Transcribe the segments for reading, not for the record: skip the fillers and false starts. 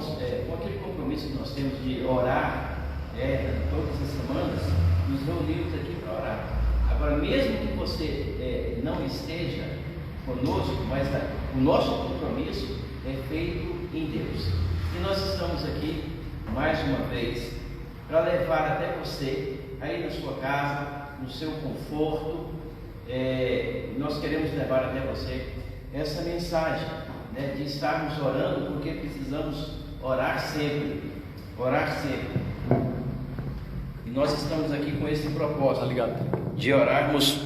irmãos, com aquele compromisso que nós temos de orar todas as semanas, nos reunimos aqui para orar. Agora, mesmo que você não esteja conosco, mas o nosso compromisso é feito em Deus. E nós estamos aqui, mais uma vez, para levar até você, aí na sua casa, no seu conforto, nós queremos levar até você essa mensagem, né, de estarmos orando, porque precisamos orar sempre, e nós estamos aqui com esse propósito, de orarmos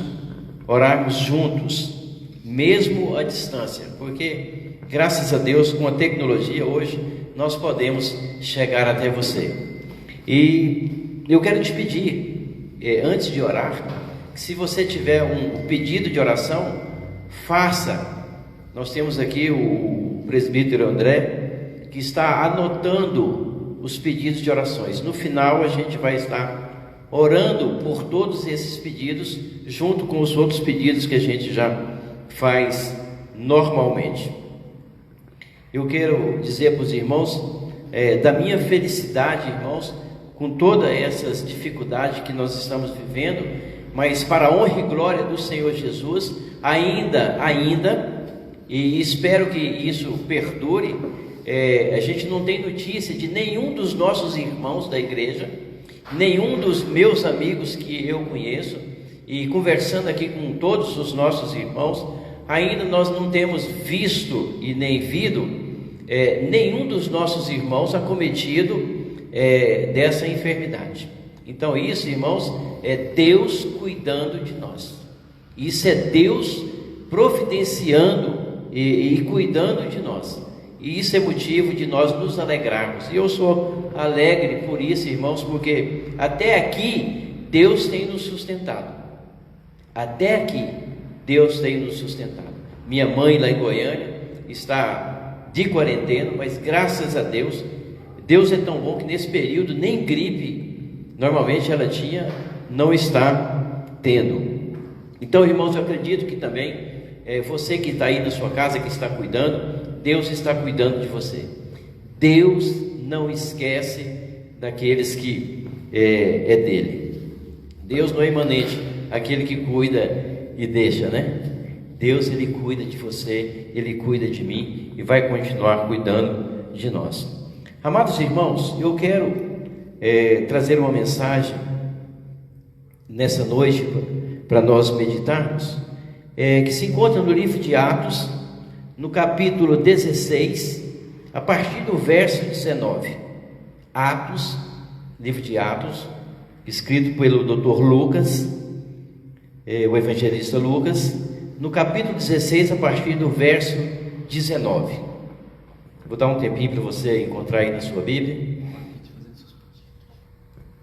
juntos, mesmo à distância, porque graças a Deus, com a tecnologia hoje, nós podemos chegar até você. E eu quero te pedir, antes de orar, que se você tiver um pedido de oração, faça. Nós temos aqui o presbítero André, que está anotando os pedidos de orações. No final a gente vai estar orando por todos esses pedidos, junto com os outros pedidos que a gente já faz normalmente. Eu quero dizer para os irmãos da minha felicidade, irmãos, com todas essas dificuldades que nós estamos vivendo, mas para a honra e glória do Senhor Jesus, ainda, e espero que isso perdure, a gente não tem notícia de nenhum dos nossos irmãos da igreja, nenhum dos meus amigos que eu conheço, e conversando aqui com todos os nossos irmãos, ainda nós não temos visto e nem visto nenhum dos nossos irmãos acometido dessa enfermidade. Então isso, irmãos, é Deus cuidando de nós. Isso é Deus providenciando e cuidando de nós. E isso é motivo de nós nos alegrarmos. E eu sou alegre por isso, irmãos, porque até aqui Deus tem nos sustentado. Até aqui Deus tem nos sustentado. Minha mãe lá em Goiânia está de quarentena, mas graças a Deus, Deus é tão bom que nesse período nem gripe normalmente ela tinha, não está tendo. Então, irmãos, eu acredito que também você que está aí na sua casa, que está cuidando, Deus está cuidando de você. Deus não esquece daqueles que é dele. Deus não é imanente aquele que cuida e deixa, né? Deus, Ele cuida de você, Ele cuida de mim e vai continuar cuidando de nós. Amados irmãos, eu quero trazer uma mensagem nessa noite para nós meditarmos, que se encontra no livro de Atos, no capítulo 16, a partir do verso 19. Atos, livro de Atos, escrito pelo Dr. Lucas, o evangelista Lucas, no capítulo 16, a partir do verso 19. Vou dar um tempinho para você encontrar aí na sua Bíblia.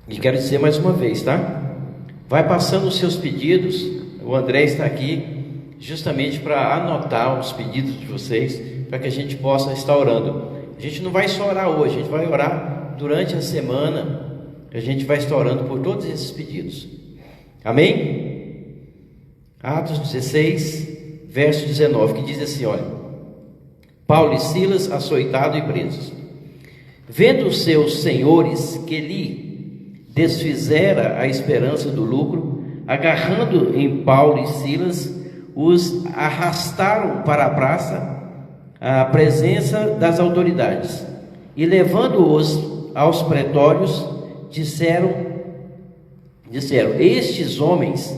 E quero dizer mais uma vez, tá? Vai passando os seus pedidos. O André está aqui justamente para anotar os pedidos de vocês, para que a gente possa estar orando. A gente não vai só orar hoje, a gente vai orar durante a semana. A gente vai estar orando por todos esses pedidos. Amém? Atos 16, verso 19, que diz assim, olha: Paulo e Silas, açoitados e presos, vendo os seus senhores que lhe desfizera a esperança do lucro, agarrando em Paulo e Silas, os arrastaram para a praça, à presença das autoridades, e levando-os aos pretórios, disseram: estes homens,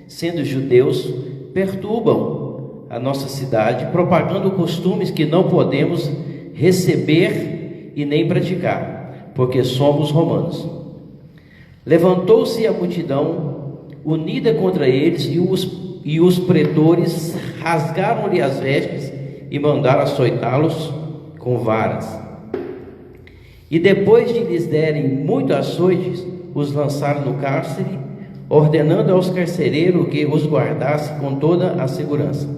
sendo judeus, perturbam a nossa cidade, propagando costumes que não podemos receber e nem praticar, porque somos romanos. Levantou-se a multidão unida contra eles, e os pretores rasgaram-lhe as vestes e mandaram açoitá-los com varas. E depois de lhes derem muito açoites, os lançaram no cárcere, ordenando aos carcereiros que os guardassem com toda a segurança.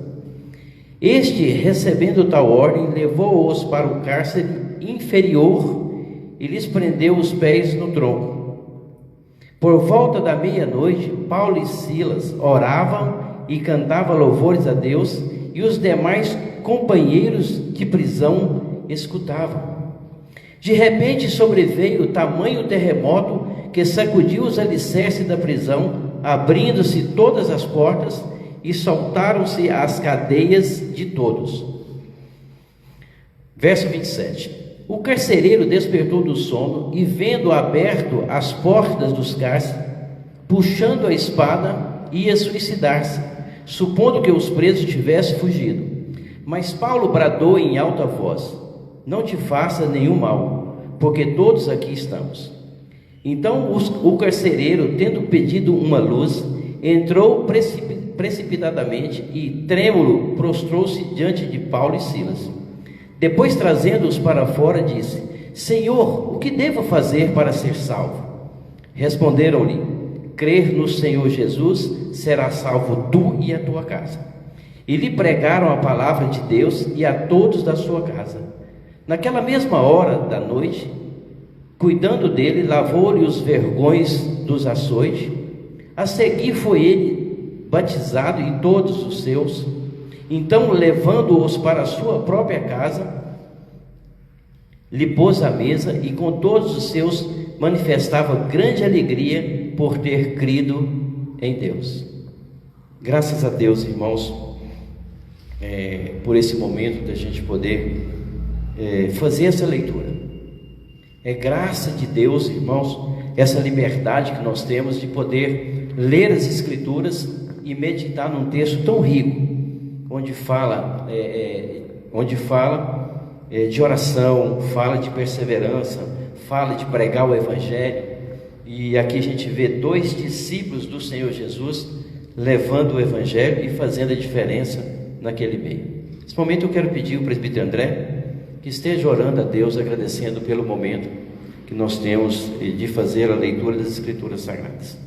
Este, recebendo tal ordem, levou-os para o cárcere inferior e lhes prendeu os pés no tronco. Por volta da meia-noite, Paulo e Silas oravam e cantavam louvores a Deus, e os demais companheiros de prisão escutavam. De repente sobreveio tamanho terremoto que sacudiu os alicerces da prisão, abrindo-se todas as portas e soltaram-se as cadeias de todos. Verso 27. O carcereiro despertou do sono e, vendo aberto as portas dos cárceres, puxando a espada, ia suicidar-se, supondo que os presos tivessem fugido. Mas Paulo bradou em alta voz: não te faça nenhum mal, porque todos aqui estamos. Então o carcereiro, tendo pedido uma luz, entrou precipitadamente e, trêmulo, prostrou-se diante de Paulo e Silas. Depois, trazendo-os para fora, disse: Senhor, o que devo fazer para ser salvo? Responderam-lhe: crer no Senhor Jesus, serás salvo tu e a tua casa. E lhe pregaram a palavra de Deus e a todos da sua casa. Naquela mesma hora da noite, cuidando dele, lavou-lhe os vergões dos açoites. A seguir foi ele batizado e todos os seus. Então, levando-os para a sua própria casa, lhe pôs à mesa e com todos os seus manifestava grande alegria por ter crido em Deus. Graças a Deus, irmãos, por esse momento da gente poder fazer essa leitura. É graça de Deus, irmãos, essa liberdade que nós temos de poder ler as Escrituras e meditar num texto tão rico, onde fala de oração, fala de perseverança, fala de pregar o Evangelho. E aqui a gente vê 2 discípulos do Senhor Jesus levando o Evangelho e fazendo a diferença naquele meio. Nesse momento eu quero pedir ao presbítero André que esteja orando a Deus, agradecendo pelo momento que nós temos de fazer a leitura das Escrituras Sagradas.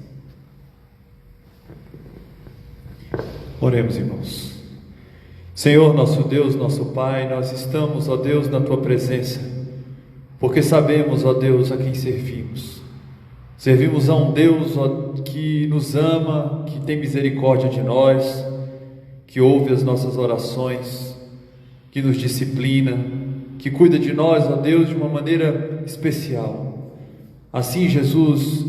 Oremos, irmãos. Senhor, nosso Deus, nosso Pai, nós estamos, ó Deus, na Tua presença, porque sabemos, ó Deus, a quem servimos. Servimos a um Deus, ó, que nos ama, que tem misericórdia de nós, que ouve as nossas orações, que nos disciplina, que cuida de nós, ó Deus, de uma maneira especial. Assim, Jesus,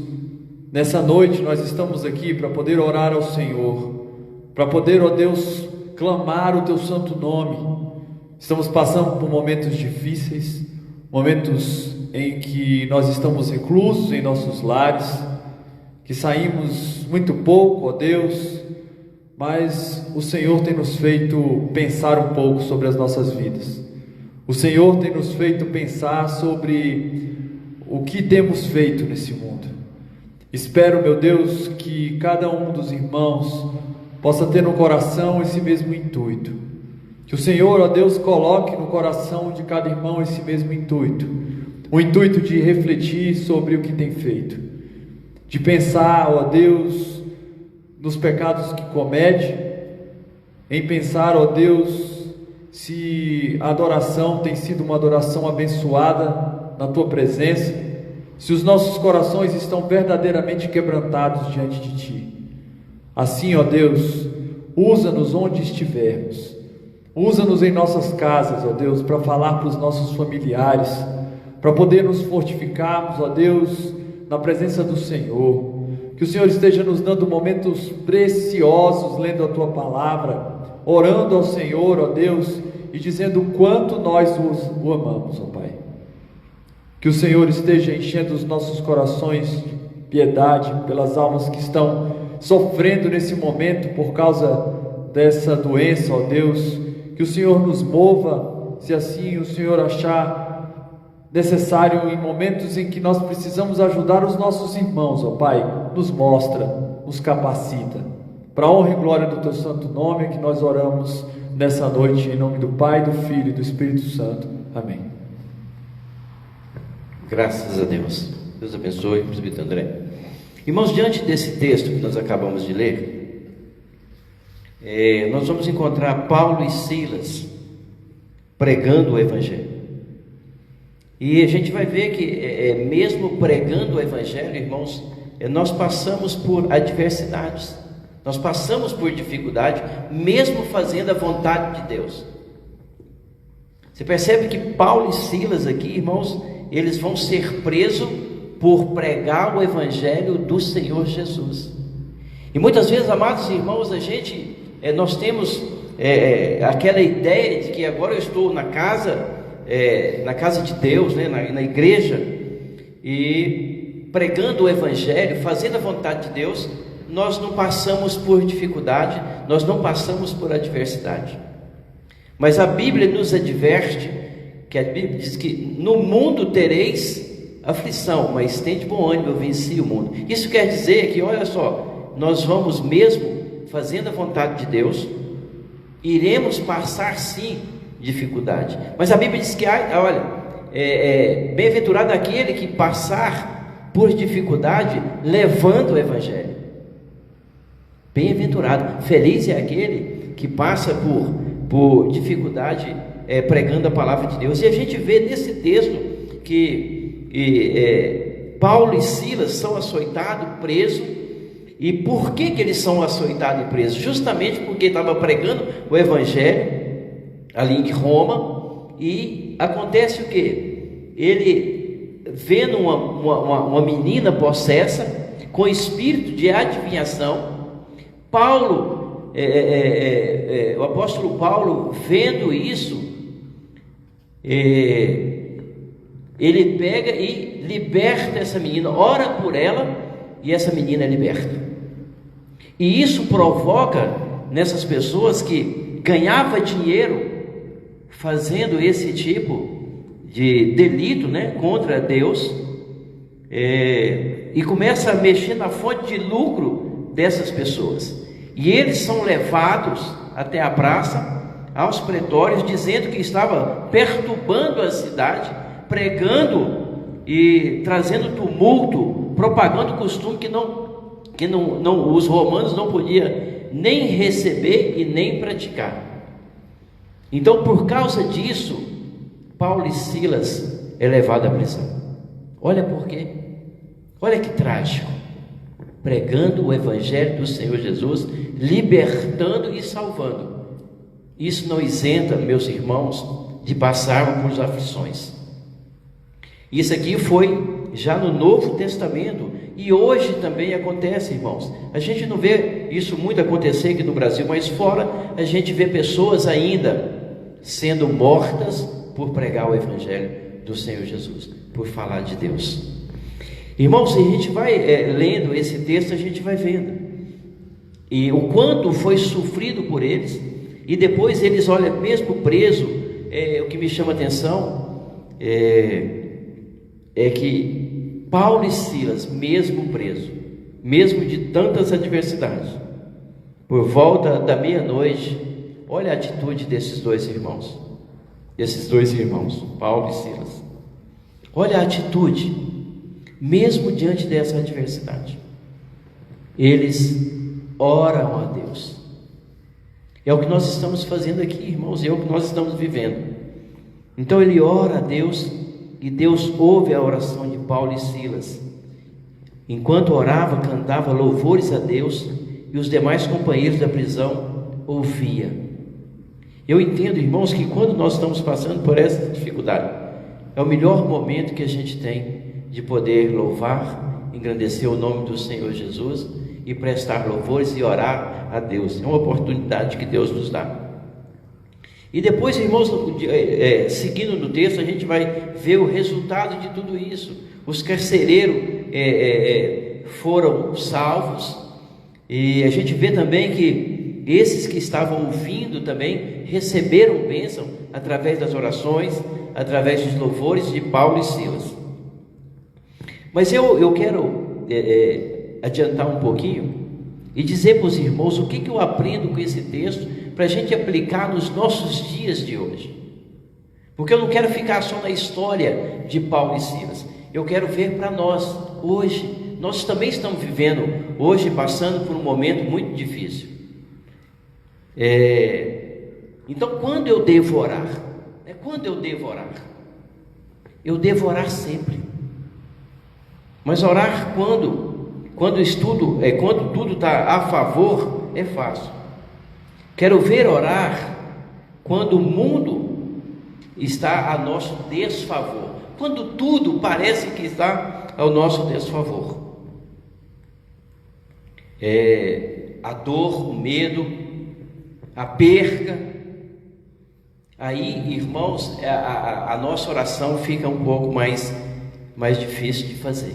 nessa noite nós estamos aqui para poder orar ao Senhor, para poder, ó Deus, clamar o Teu santo nome. Estamos passando por momentos difíceis, momentos em que nós estamos reclusos em nossos lares, que saímos muito pouco, ó Deus, mas o Senhor tem nos feito pensar um pouco sobre as nossas vidas. O Senhor tem nos feito pensar sobre o que temos feito nesse mundo. Espero, meu Deus, que cada um dos irmãos possa ter no coração esse mesmo intuito. Que o Senhor, ó Deus, coloque no coração de cada irmão esse mesmo intuito. O intuito de refletir sobre o que tem feito. De pensar, ó Deus, nos pecados que comete. Em pensar, ó Deus, se a adoração tem sido uma adoração abençoada na Tua presença. Se os nossos corações estão verdadeiramente quebrantados diante de Ti. Assim, ó Deus, usa-nos onde estivermos, usa-nos em nossas casas, ó Deus, para falar para os nossos familiares, para poder nos fortificarmos, ó Deus, na presença do Senhor. Que o Senhor esteja nos dando momentos preciosos, lendo a Tua palavra, orando ao Senhor, ó Deus, e dizendo o quanto nós o amamos, ó Pai. Que o Senhor esteja enchendo os nossos corações de piedade pelas almas que estão sofrendo nesse momento por causa dessa doença, ó Deus. Que o Senhor nos mova, se assim o Senhor achar necessário, em momentos em que nós precisamos ajudar os nossos irmãos, ó Pai. Nos mostra, nos capacita. Para a honra e glória do Teu santo nome, é que nós oramos nessa noite, em nome do Pai, do Filho e do Espírito Santo. Amém. Graças a Deus. Deus abençoe, presbítero André. Irmãos, diante desse texto que nós acabamos de ler, nós vamos encontrar Paulo e Silas pregando o Evangelho. E a gente vai ver que, mesmo pregando o Evangelho, irmãos, nós passamos por adversidades, nós passamos por dificuldade, mesmo fazendo a vontade de Deus. Você percebe que Paulo e Silas aqui, irmãos, eles vão ser presos por pregar o evangelho do Senhor Jesus. E muitas vezes, amados irmãos, nós temos aquela ideia de que agora eu estou na casa de Deus, né, na igreja, e pregando o evangelho, fazendo a vontade de Deus. Nós não passamos por dificuldade, nós não passamos por adversidade. Mas a Bíblia nos adverte, que a Bíblia diz que no mundo tereis aflição, mas tende bom ânimo, eu venci o mundo. Isso quer dizer que, olha só, nós vamos mesmo fazendo a vontade de Deus, iremos passar sim dificuldade. Mas a Bíblia diz que, bem-aventurado aquele que passar por dificuldade, levando o evangelho. Bem-aventurado, feliz é aquele que passa por dificuldade, pregando a palavra de Deus. E a gente vê nesse texto que Paulo e Silas são açoitados, presos. E por que eles são açoitados e presos? Justamente porque estava pregando o evangelho ali em Roma. E acontece o quê? Ele vendo uma menina possessa com espírito de adivinhação. Paulo, o apóstolo Paulo, vendo isso, ele pega e liberta essa menina, ora por ela, e essa menina é liberta. E isso provoca nessas pessoas que ganhava dinheiro fazendo esse tipo de delito, né, contra Deus, e começa a mexer na fonte de lucro dessas pessoas. E eles são levados até a praça, aos pretórios, dizendo que estava perturbando a cidade, pregando e trazendo tumulto, propagando costume que os romanos não podiam nem receber e nem praticar. Então, por causa disso, Paulo e Silas é levado à prisão. Olha por quê? Olha que trágico. Pregando o evangelho do Senhor Jesus, libertando e salvando. Isso não isenta, meus irmãos, de passar por aflições. Isso aqui foi já no Novo Testamento, e hoje também acontece, irmãos. A gente não vê isso muito acontecer aqui no Brasil, mas fora a gente vê pessoas ainda sendo mortas por pregar o evangelho do Senhor Jesus, por falar de Deus. Irmãos, se a gente vai lendo esse texto, a gente vai vendo e o quanto foi sofrido por eles. E depois eles, olha, mesmo preso, o que me chama a atenção é que Paulo e Silas, mesmo preso, mesmo de tantas adversidades, por volta da meia-noite, olha a atitude desses dois irmãos, Paulo e Silas. Olha a atitude, mesmo diante dessa adversidade, eles oram a Deus. É o que nós estamos fazendo aqui, irmãos, é o que nós estamos vivendo. Então ele ora a Deus, e Deus ouve a oração de Paulo e Silas. Enquanto orava, cantava louvores a Deus, e os demais companheiros da prisão ouviam. Eu entendo, irmãos, que quando nós estamos passando por essa dificuldade, é o melhor momento que a gente tem de poder louvar, engrandecer o nome do Senhor Jesus e prestar louvores e orar a Deus. É uma oportunidade que Deus nos dá. E depois, irmãos, seguindo no texto, a gente vai ver o resultado de tudo isso. Os carcereiros foram salvos, e a gente vê também que esses que estavam ouvindo também receberam bênção através das orações, através dos louvores de Paulo e Silas. Mas eu quero adiantar um pouquinho e dizer para os irmãos o que eu aprendo com esse texto para a gente aplicar nos nossos dias de hoje. Porque eu não quero ficar só na história de Paulo e Silas, eu quero ver para nós hoje. Nós também estamos vivendo hoje, passando por um momento muito difícil. Então, quando eu devo orar? Quando eu devo orar? Eu devo orar sempre. Mas orar quando tudo está a favor, é fácil. Quero ver orar quando o mundo está a nosso desfavor, quando tudo parece que está ao nosso desfavor. A dor, o medo, a perca. Aí, irmãos, a nossa oração fica um pouco mais difícil de fazer.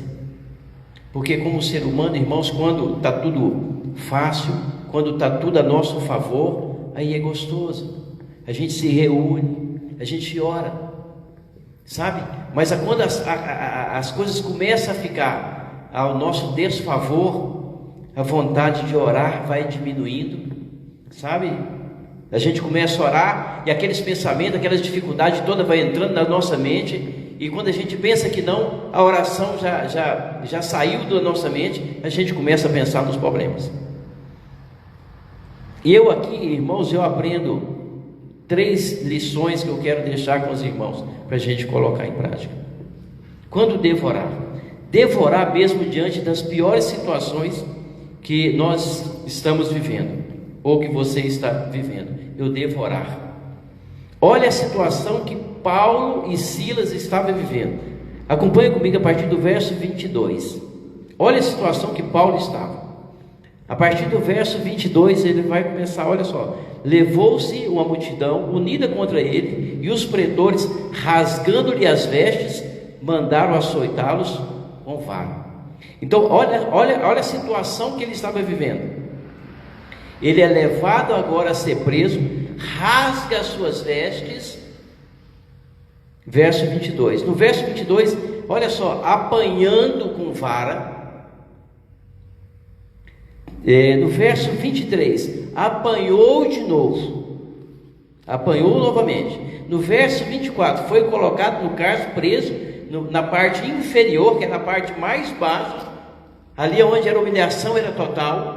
Porque como ser humano, irmãos, quando está tudo fácil, quando está tudo a nosso favor, aí é gostoso. A gente se reúne, a gente ora, sabe? Mas quando as coisas começam a ficar ao nosso desfavor, a vontade de orar vai diminuindo, sabe? A gente começa a orar e aqueles pensamentos, aquelas dificuldades todas vai entrando na nossa mente, e quando a gente pensa que não, a oração já saiu da nossa mente, a gente começa a pensar nos problemas. E eu aqui, irmãos, eu aprendo 3 lições que eu quero deixar com os irmãos, para a gente colocar em prática. Quando devo orar? Devo orar mesmo diante das piores situações que nós estamos vivendo, ou que você está vivendo. Eu devo orar. Olha a situação que Paulo e Silas estavam vivendo. Acompanhe comigo a partir do verso 22. Olha a situação que Paulo estava. A partir do verso 22 ele vai começar, olha só. Levou-se uma multidão unida contra ele, e os pretores, rasgando-lhe as vestes, mandaram açoitá-los com vara. Então olha a situação que ele estava vivendo. Ele é levado agora a ser preso, rasga as suas vestes. Verso 22. No verso 22, olha só, apanhando com vara. No verso 23, apanhou de novo, apanhou novamente. No verso 24, foi colocado no cárcere, preso na parte inferior, que é na parte mais baixa, ali onde a humilhação era total,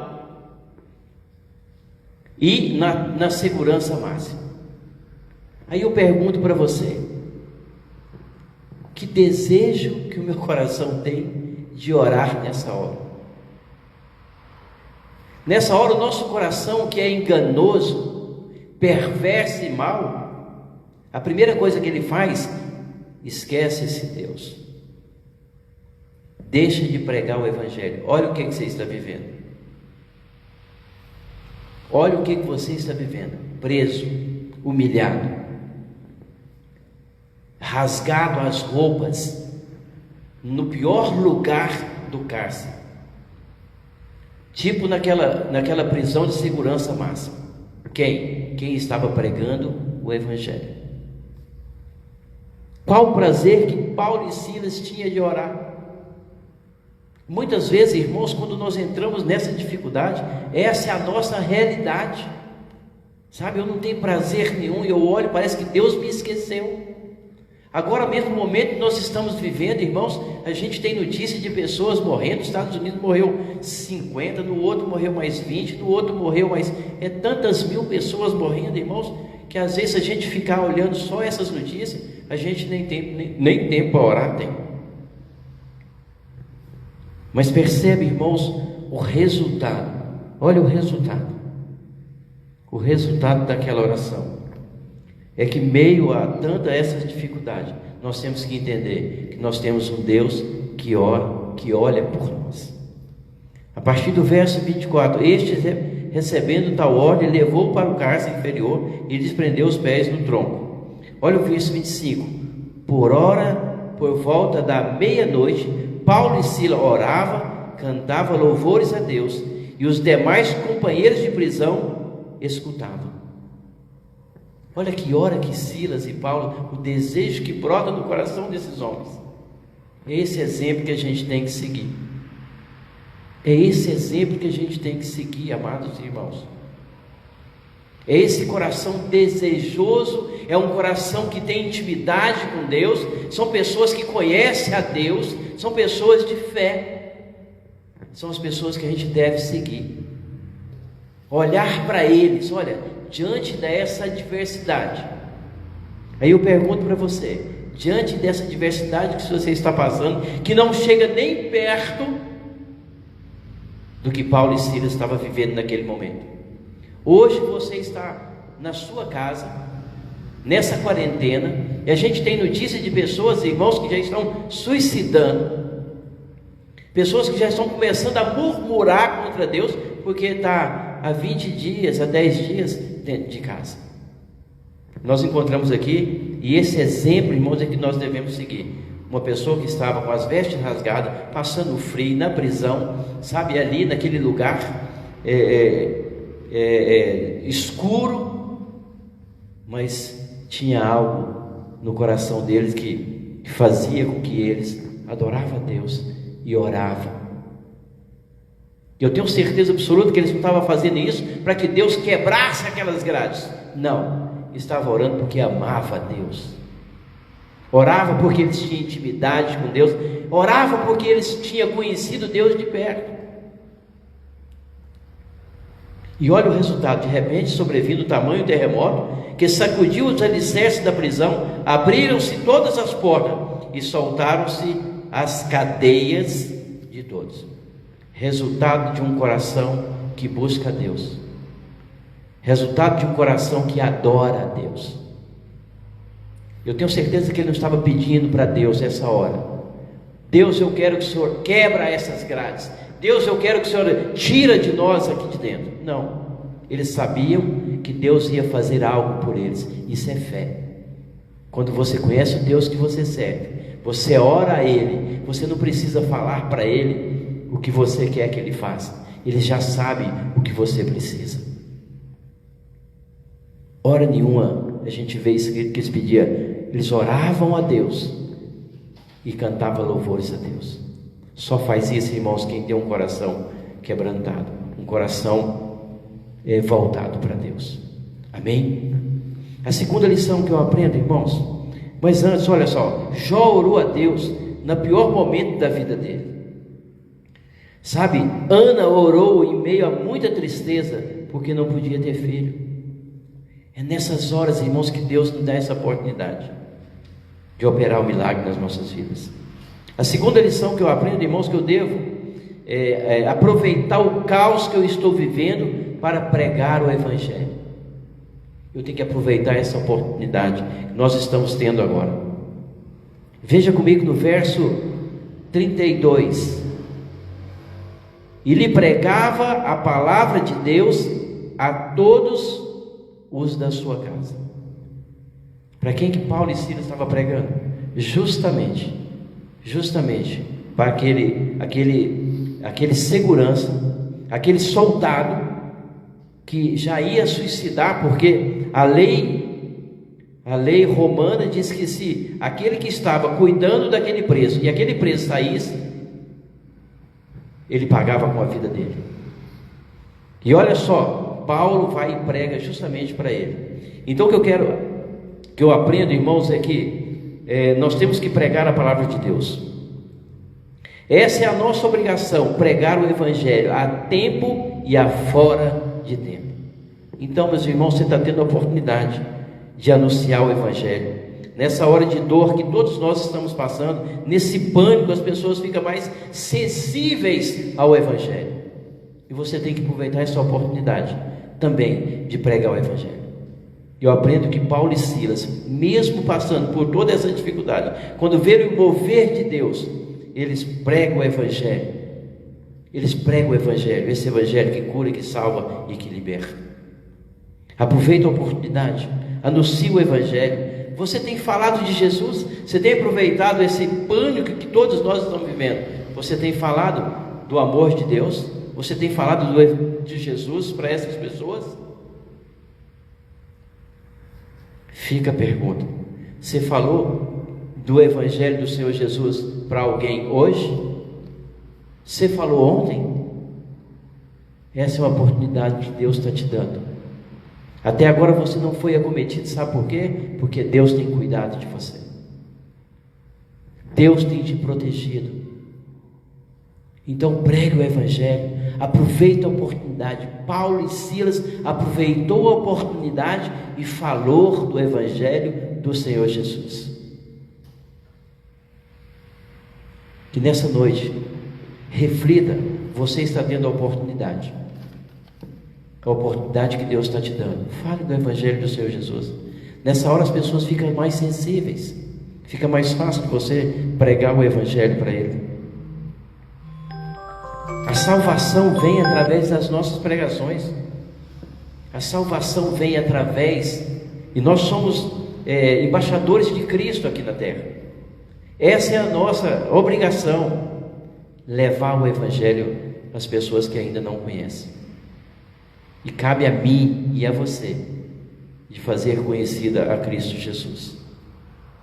e na segurança máxima. Aí eu pergunto para você, que desejo que o meu coração tem de orar nessa hora? Nessa hora o nosso coração, que é enganoso, perverso e mau, a primeira coisa que ele faz, esquece esse Deus, deixa de pregar o Evangelho. Olha o que você está vivendo. Olha o que você está vivendo. Preso, humilhado, rasgado as roupas, no pior lugar do cárcere, tipo naquela prisão de segurança máxima. Quem estava pregando o Evangelho. Qual o prazer que Paulo e Silas tinham de orar? Muitas vezes, irmãos, quando nós entramos nessa dificuldade, essa é a nossa realidade, sabe? Eu não tenho prazer nenhum, eu olho, parece que Deus me esqueceu. Agora mesmo, no momento que nós estamos vivendo, irmãos, a gente tem notícia de pessoas morrendo. Nos Estados Unidos morreu 50, no outro morreu mais 20, no outro morreu mais... tantas mil pessoas morrendo, irmãos, que às vezes a gente ficar olhando só essas notícias, a gente nem tempo para orar tem. Mas percebe, irmãos, o resultado. Olha o resultado. O resultado daquela oração é que, meio a tanta essa dificuldade, nós temos que entender que nós temos um Deus que ora, que olha por nós. A partir do verso 24, este, recebendo tal ordem, levou para o cárcere inferior e lhes prendeu os pés no tronco. Olha o verso 25. Por volta da meia-noite, Paulo e Silas oravam, cantavam louvores a Deus, e os demais companheiros de prisão escutavam. Olha que hora que Silas e Paulo, o desejo que brota no coração desses homens. É esse exemplo que a gente tem que seguir. É esse exemplo que a gente tem que seguir, amados irmãos. É esse coração desejoso, é um coração que tem intimidade com Deus, são pessoas que conhecem a Deus, são pessoas de fé, são as pessoas que a gente deve seguir. Olhar para eles, olha, diante dessa adversidade. Aí eu pergunto para você, diante dessa adversidade que você está passando, que não chega nem perto do que Paulo e Silas estavam vivendo naquele momento. Hoje você está na sua casa, nessa quarentena, e a gente tem notícia de pessoas, irmãos, que já estão suicidando, pessoas que já estão começando a murmurar contra Deus, porque está há 20 dias, há 10 dias dentro de casa. Nós encontramos aqui, e esse exemplo, irmãos, é que nós devemos seguir. Uma pessoa que estava com as vestes rasgadas, passando frio, na prisão, sabe, ali naquele lugar escuro, mas tinha algo no coração deles que fazia com que eles adoravam a Deus e oravam. Eu tenho certeza absoluta que eles não estavam fazendo isso para que Deus quebrasse aquelas grades. Não, estavam orando porque amava a Deus. Orava porque eles tinham intimidade com Deus. Orava porque eles tinham conhecido Deus de perto. E olha o resultado, de repente sobrevindo o tamanho terremoto que sacudiu os alicerces da prisão, abriram-se todas as portas e soltaram-se as cadeias de todos. Resultado de um coração que busca a Deus, resultado de um coração que adora a Deus. Eu tenho certeza que ele não estava pedindo para Deus essa hora: Deus, eu quero que o Senhor quebra essas grades, Deus, eu quero que o Senhor tira de nós aqui de dentro. Não, eles sabiam que Deus ia fazer algo por eles. Isso é fé. Quando você conhece o Deus que você serve, você ora a Ele, você não precisa falar para Ele o que você quer que Ele faça, Ele já sabe o que você precisa. Hora nenhuma a gente vê escrito que eles pediam, eles oravam a Deus e cantavam louvores a Deus. Só faz isso, irmãos, quem tem um coração quebrantado, um coração voltado para Deus. Amém? A segunda lição que eu aprendo, irmãos, mas antes, olha só, Jó orou a Deus no pior momento da vida dele. Sabe, Ana orou em meio a muita tristeza, porque não podia ter filho. É nessas horas, irmãos, que Deus nos dá essa oportunidade de operar o milagre nas nossas vidas. A segunda lição que eu aprendo, irmãos, que eu devo aproveitar o caos que eu estou vivendo para pregar o Evangelho. Eu tenho que aproveitar essa oportunidade que nós estamos tendo agora. Veja comigo no verso 32. E lhe pregava a palavra de Deus a todos os da sua casa. Para quem que Paulo e Silas estavam pregando? Justamente para aquele segurança, aquele soldado que já ia suicidar, porque a lei romana diz que se aquele que estava cuidando daquele preso e aquele preso saísse, ele pagava com a vida dele. E olha só, Paulo vai e prega justamente para ele. Então o que eu aprendo, irmãos, é que nós temos que pregar a palavra de Deus. Essa é a nossa obrigação, pregar o Evangelho a tempo e a fora de tempo. Então, meus irmãos, você está tendo a oportunidade de anunciar o Evangelho. Nessa hora de dor que todos nós estamos passando, nesse pânico, as pessoas ficam mais sensíveis ao Evangelho. E você tem que aproveitar essa oportunidade também de pregar o Evangelho. Eu aprendo que Paulo e Silas, mesmo passando por toda essa dificuldade, quando viram o mover de Deus, eles pregam o Evangelho. Eles pregam o Evangelho, esse Evangelho que cura, que salva e que liberta. Aproveita a oportunidade, anuncie o Evangelho. Você tem falado de Jesus, você tem aproveitado esse pânico que todos nós estamos vivendo. Você tem falado do amor de Deus, você tem falado de Jesus para essas pessoas? Fica a pergunta: você falou do Evangelho do Senhor Jesus para alguém hoje? Você falou ontem? Essa é uma oportunidade que Deus está te dando. Até agora você não foi acometido, sabe por quê? Porque Deus tem cuidado de você. Deus tem te protegido. Então pregue o Evangelho, aproveita a oportunidade. Paulo e Silas aproveitou a oportunidade e falou do Evangelho do Senhor Jesus. Que nessa noite, reflita, você está tendo a oportunidade que Deus está te dando. Fale do Evangelho do Senhor Jesus. Nessa hora as pessoas ficam mais sensíveis, fica mais fácil de você pregar o Evangelho para ele. A salvação vem através das nossas pregações. A salvação vem através, e nós somos embaixadores de Cristo aqui na terra. Essa é a nossa obrigação, levar o Evangelho às pessoas que ainda não conhecem. E cabe a mim e a você de fazer conhecida a Cristo Jesus,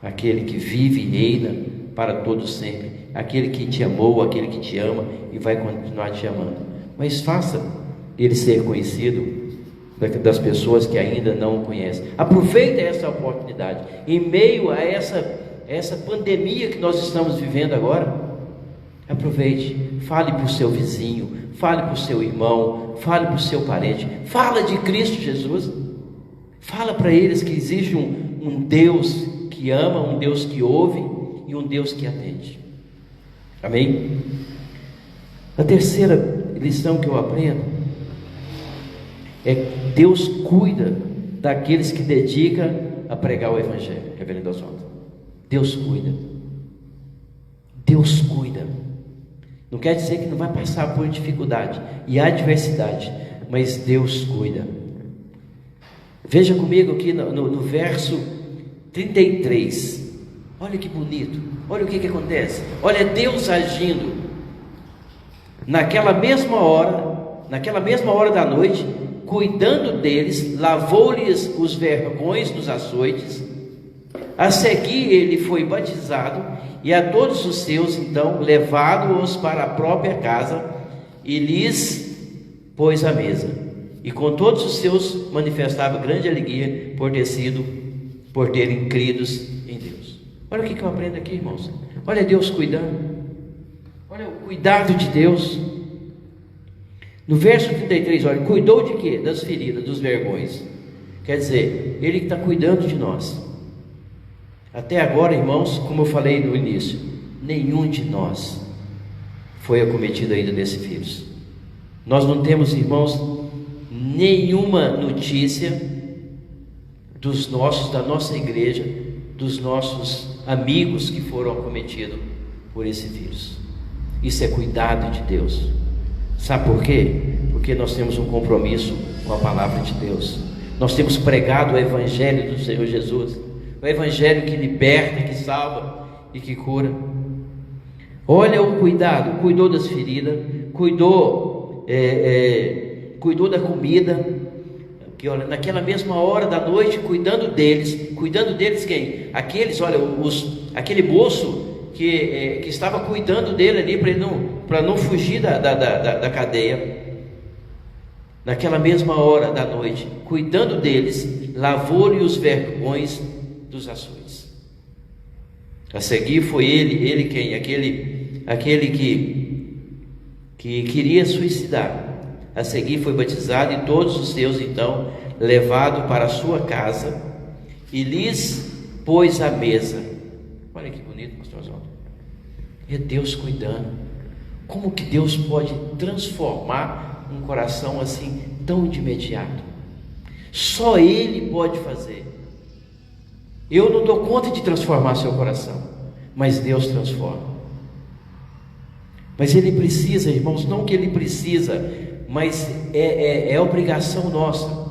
aquele que vive e reina para todos sempre, aquele que te amou, aquele que te ama e vai continuar te amando. Mas faça ele ser conhecido das pessoas que ainda não o conhecem. Aproveita essa oportunidade em meio a essa pandemia que nós estamos vivendo agora. Aproveite, fale para o seu vizinho, fale para o seu irmão, fale para o seu parente, fala de Cristo Jesus, fala para eles que existe um Deus que ama, um Deus que ouve e um Deus que atende. Amém? A terceira lição que eu aprendo é que Deus cuida daqueles que dedicam a pregar o Evangelho. Reverendo Oswaldo, Deus cuida. Deus cuida. Não quer dizer que não vai passar por dificuldade e adversidade, mas Deus cuida. Veja comigo aqui no verso 33. Olha que bonito. Olha o que acontece. Olha Deus agindo. Naquela mesma hora da noite, cuidando deles, lavou-lhes os vergões dos açoites. A seguir ele foi batizado, e a todos os seus, então, levado-os para a própria casa, e lhes pôs à mesa. E com todos os seus manifestava grande alegria por terem cridos em Deus. Olha o que eu aprendo aqui, irmãos. Olha Deus cuidando. Olha o cuidado de Deus. No verso 33, olha, cuidou de quê? Das feridas, dos vergões. Quer dizer, Ele está cuidando de nós. Até agora, irmãos, como eu falei no início, nenhum de nós foi acometido ainda desse vírus. Nós não temos, irmãos, nenhuma notícia da nossa igreja, dos nossos amigos que foram acometidos por esse vírus. Isso é cuidado de Deus. Sabe por quê? Porque nós temos um compromisso com a palavra de Deus. Nós temos pregado o Evangelho do Senhor Jesus, o Evangelho que liberta, que salva e que cura. Olha o cuidado, cuidou das feridas, cuidou da comida, que olha, naquela mesma hora da noite, cuidando deles quem? Aqueles, olha, aquele moço que estava cuidando dele ali para não fugir da cadeia. Naquela mesma hora da noite, cuidando deles, lavou-lhe os vergões dos açoites. A seguir foi ele quem? Aquele que queria suicidar. A seguir foi batizado, e todos os seus então levado para a sua casa, e lhes pôs à mesa. Olha que bonito, pastor Oswaldo. É Deus cuidando. Como que Deus pode transformar um coração assim tão de imediato? Só Ele pode fazer. Eu não dou conta de transformar seu coração, mas Deus transforma. Mas Ele precisa, irmãos, não que Ele precisa, mas é obrigação nossa.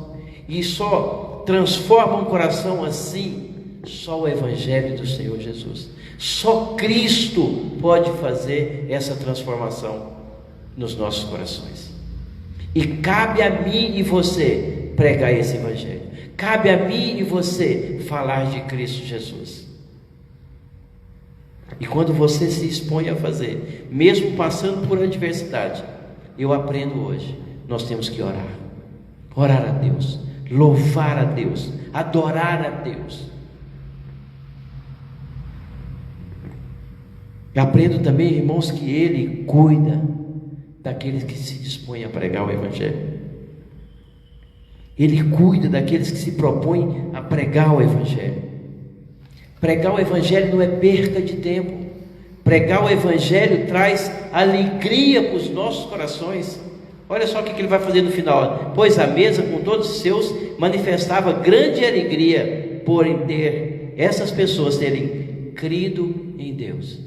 E só transforma um coração assim só o Evangelho do Senhor Jesus. Só Cristo pode fazer essa transformação nos nossos corações. E cabe a mim e você pregar esse Evangelho. Cabe a mim e você falar de Cristo Jesus. E quando você se expõe a fazer, mesmo passando por adversidade, eu aprendo hoje, nós temos que orar. Orar a Deus, louvar a Deus, adorar a Deus. Eu aprendo também, irmãos, que Ele cuida daqueles que se dispõem a pregar o Evangelho. Ele cuida daqueles que se propõem a pregar o Evangelho. Pregar o Evangelho não é perda de tempo. Pregar o Evangelho traz alegria para os nossos corações. Olha só o que ele vai fazer no final. Pois a mesa com todos os seus manifestava grande alegria essas pessoas terem crido em Deus.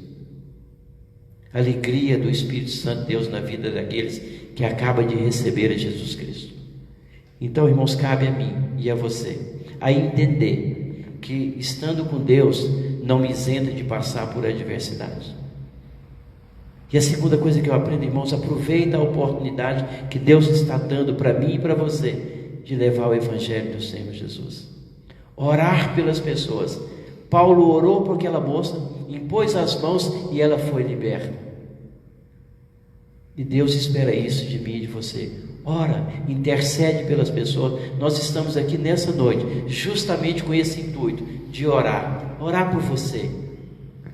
Alegria do Espírito Santo de Deus na vida daqueles que acabam de receber a Jesus Cristo. Então, irmãos, cabe a mim e a você a entender que estando com Deus não me isenta de passar por adversidade. E a segunda coisa que eu aprendo, irmãos, aproveita a oportunidade que Deus está dando para mim e para você de levar o Evangelho do Senhor Jesus. Orar pelas pessoas. Paulo orou por aquela moça, impôs as mãos e ela foi liberta. E Deus espera isso de mim e de você. Ora, intercede pelas pessoas. Nós estamos aqui nessa noite justamente com esse intuito de orar. Orar por você,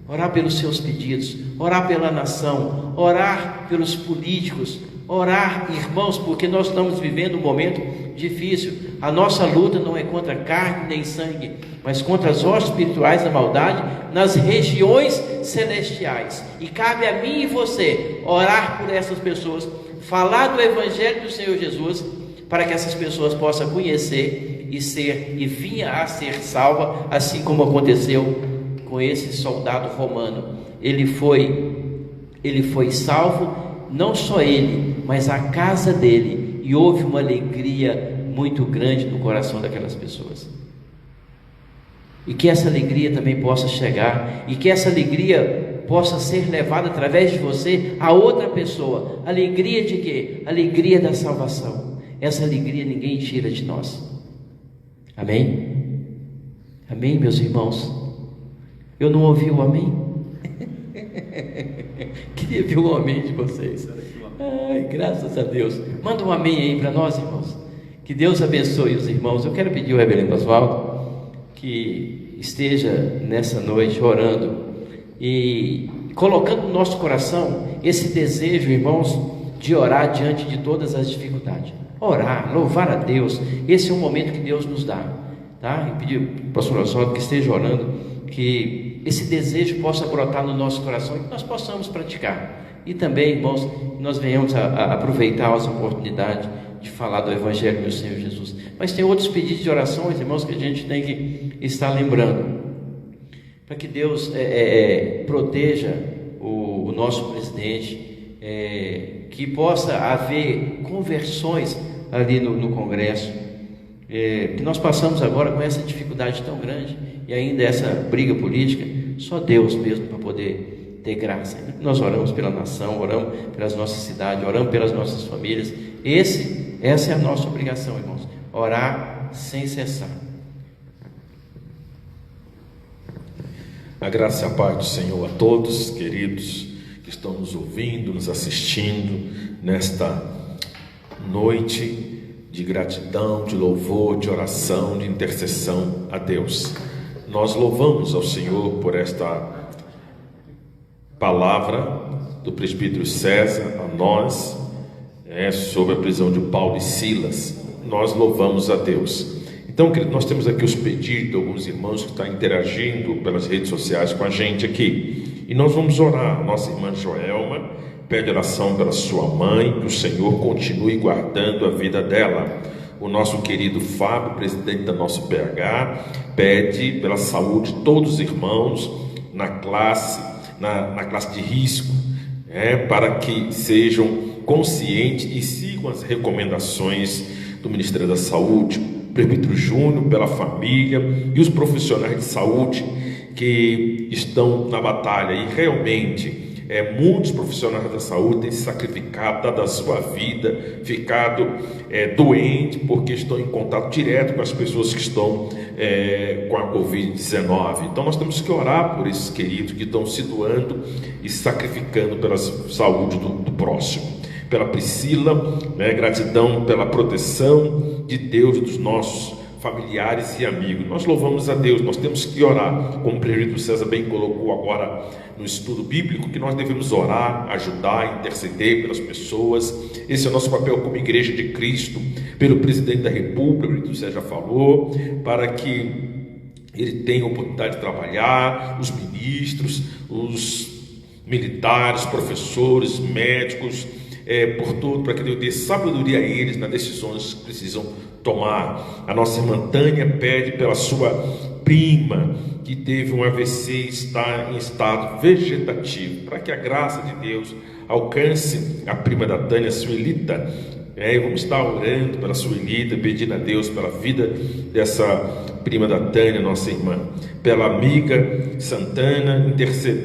orar pelos seus pedidos, orar pela nação, orar pelos políticos, orar, irmãos, porque nós estamos vivendo um momento difícil. A nossa luta não é contra carne nem sangue, mas contra as hostes espirituais da maldade nas regiões celestiais. E cabe a mim e você orar por essas pessoas, falar do Evangelho do Senhor Jesus, para que essas pessoas possam conhecer e vinha a ser salva, assim como aconteceu com esse soldado romano. Ele foi salvo, não só ele, mas a casa dele, e houve uma alegria muito grande no coração daquelas pessoas. E que essa alegria também possa chegar, e que essa alegria possa ser levada através de você a outra pessoa. Alegria de quê? Alegria da salvação. Essa alegria ninguém tira de nós. Amém? Amém, meus irmãos? Eu não ouvi o amém? Queria ver o amém de vocês. Ai, graças a Deus. Manda um amém aí para nós, irmãos. Que Deus abençoe os irmãos. Eu quero pedir ao reverendo Oswaldo que esteja nessa noite orando e colocando no nosso coração esse desejo, irmãos, de orar diante de todas as dificuldades. Orar, louvar a Deus. Esse é o momento que Deus nos dá, tá? E pedir ao pastor Oswaldo que esteja orando, que esse desejo possa brotar no nosso coração e que nós possamos praticar. E também, irmãos, nós venhamos a aproveitar as oportunidades de falar do Evangelho do Senhor Jesus. Mas tem outros pedidos de orações, irmãos, que a gente tem que estar lembrando, para que Deus proteja o nosso presidente, que possa haver conversões ali no Congresso, que nós passamos agora com essa dificuldade tão grande, e ainda essa briga política. Só Deus mesmo para poder ter graça. Nós oramos pela nação, oramos pelas nossas cidades, oramos pelas nossas famílias. Essa é a nossa obrigação, irmãos, orar sem cessar. A graça e a paz do Senhor a todos, queridos, que estão nos ouvindo, nos assistindo nesta noite de gratidão, de louvor, de oração, de intercessão a Deus. Nós louvamos ao Senhor por esta palavra do presbítero César a nós, sobre a prisão de Paulo e Silas. Nós louvamos a Deus. Então, querido, nós temos aqui os pedidos de alguns irmãos que estão interagindo pelas redes sociais com a gente aqui. E nós vamos orar. Nossa irmã Joelma pede oração pela sua mãe, que o Senhor continue guardando a vida dela. O nosso querido Fábio, presidente da nosso PH, pede pela saúde de todos os irmãos na classe de risco, para que sejam conscientes e sigam as recomendações do Ministério da Saúde. O presbítero Júnior pela família e os profissionais de saúde que estão na batalha, e realmente muitos profissionais da saúde têm se sacrificado, dado a sua vida, ficado doente porque estão em contato direto com as pessoas que estão com a Covid-19. Então nós temos que orar por esses queridos que estão se doando e se sacrificando pela saúde do próximo. Pela Priscila, gratidão pela proteção de Deus e dos nossos familiares e amigos. Nós louvamos a Deus. Nós temos que orar, como o presbítero César bem colocou agora no estudo bíblico, que nós devemos orar, ajudar, interceder pelas pessoas. Esse é o nosso papel como igreja de Cristo, pelo presidente da República, o presbítero César já falou, para que ele tenha a oportunidade de trabalhar, os ministros, os militares, professores, médicos, por tudo, para que Deus dê sabedoria a eles nas decisões que precisam tomar. A nossa irmã Tânia pede pela sua prima que teve um AVC e está em estado vegetativo, para que a graça de Deus alcance a prima da Tânia, Suelita. Vamos estar orando pela Suelita, pedindo a Deus pela vida dessa prima da Tânia, nossa irmã, pela amiga Santana,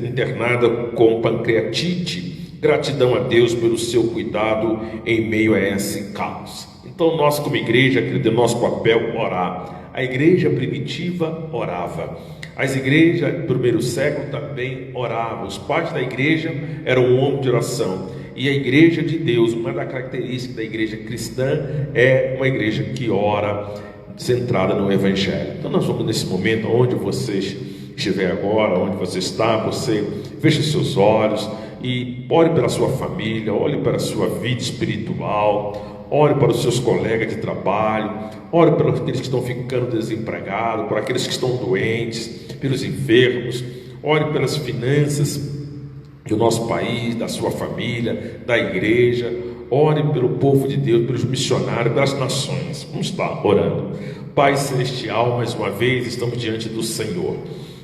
internada com pancreatite. Gratidão a Deus pelo seu cuidado em meio a esse caos. Então nós como igreja, querido, é nosso papel orar. A igreja primitiva orava, as igrejas do primeiro século também oravam, os pais da igreja eram um homem de oração, e a igreja de Deus, uma das características da igreja cristã é uma igreja que ora, centrada no Evangelho. Então nós vamos nesse momento, onde você estiver agora, onde você está, você feche seus olhos e ore pela sua família, ore pela sua vida espiritual, ore para os seus colegas de trabalho, ore pelos aqueles que estão ficando desempregados, por aqueles que estão doentes, pelos enfermos, ore pelas finanças do nosso país, da sua família, da igreja, ore pelo povo de Deus, pelos missionários, pelas nações. Vamos estar orando. Pai Celestial, mais uma vez estamos diante do Senhor,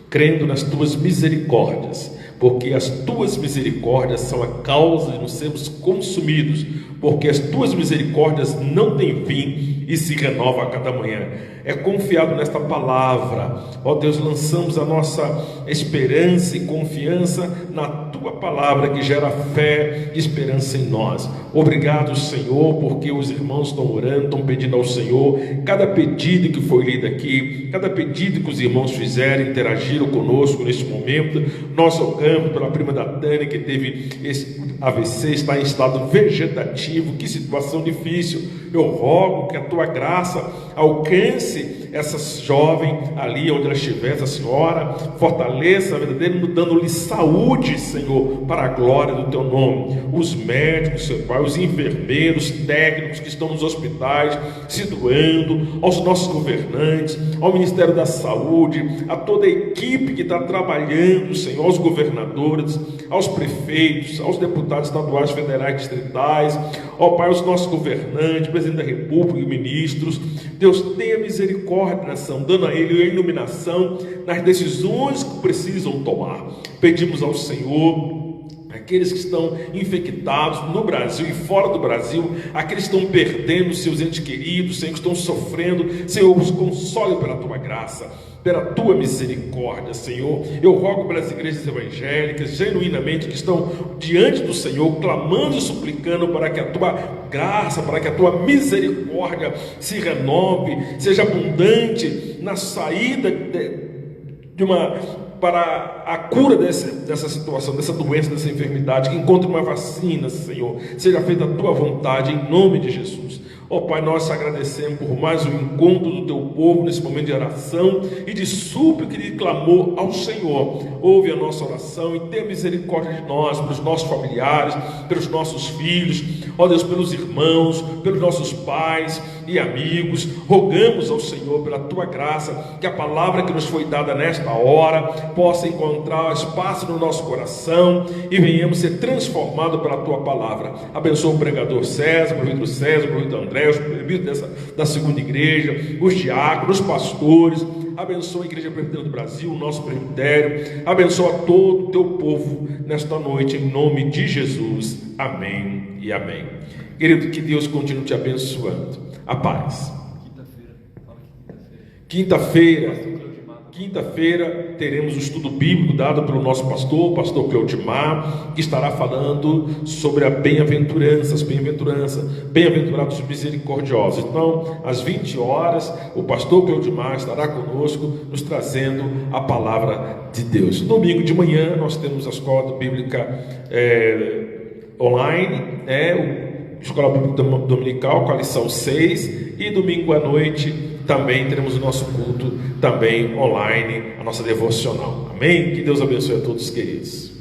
crendo nas tuas misericórdias, porque as tuas misericórdias são a causa de nos sermos consumidos, porque as tuas misericórdias não têm fim e se renovam a cada manhã. É confiado nesta palavra, ó Deus, lançamos a nossa esperança e confiança na tua palavra, que gera fé e esperança em nós. Obrigado, Senhor, porque os irmãos estão orando, estão pedindo ao Senhor. Cada pedido que foi lido aqui, cada pedido que os irmãos fizeram, interagiram conosco neste momento, nós oramos pela prima da Tânia, que teve esse AVC, está em estado vegetativo. Que situação difícil. Eu rogo que a tua graça alcance essa jovem ali onde ela estiver, essa senhora, fortaleça a vida dele, dando-lhe saúde, Senhor, para a glória do teu nome. Os médicos, Senhor Pai, os enfermeiros, técnicos que estão nos hospitais se doando, aos nossos governantes, ao Ministério da Saúde, a toda a equipe que está trabalhando, Senhor, aos governadores, aos prefeitos, aos deputados estaduais, federais, distritais, ó Pai, aos nossos governantes, presidente da República e ministros. Deus, tenha misericórdia da nação, dando a ele a iluminação nas decisões que precisam tomar. Pedimos ao Senhor, aqueles que estão infectados no Brasil e fora do Brasil, aqueles que estão perdendo seus entes queridos, Senhor, que estão sofrendo, Senhor, os console pela tua graça, pela tua misericórdia, Senhor. Eu rogo pelas igrejas evangélicas, genuinamente, que estão diante do Senhor, clamando e suplicando para que a tua graça, para que a tua misericórdia se renove, seja abundante na saída para a cura dessa situação, dessa doença, dessa enfermidade, que encontre uma vacina, Senhor. Seja feita a tua vontade, em nome de Jesus. Ó Pai, nós agradecemos por mais um encontro do teu povo nesse momento de oração e de súplica e de clamor ao Senhor. Ouve a nossa oração e tenha misericórdia de nós, pelos nossos familiares, pelos nossos filhos, ó Deus, pelos irmãos, pelos nossos pais e amigos. Rogamos ao Senhor pela tua graça, que a palavra que nos foi dada nesta hora possa encontrar espaço no nosso coração e venhamos ser transformados pela tua palavra. Abençoa o pregador César, o presbítero André, os presbíteros da segunda igreja, os diáconos, os pastores. Abençoa a Igreja Presbiteriana do Brasil, o nosso presbitério. Abençoa todo o teu povo nesta noite, em nome de Jesus. Amém e amém. Querido, que Deus continue te abençoando. A paz. Quinta-feira teremos o estudo bíblico dado pelo nosso pastor, o pastor Cleudimar, que estará falando sobre a bem-aventurança, bem-aventurados misericordiosos. Então, às 20 horas, o pastor Cleudimar estará conosco, nos trazendo a palavra de Deus. Domingo de manhã, nós temos a escola bíblica online, Escola Bíblica Dominical, com a lição 6, e domingo à noite também teremos o nosso culto, também online, a nossa devocional. Amém? Que Deus abençoe a todos, queridos.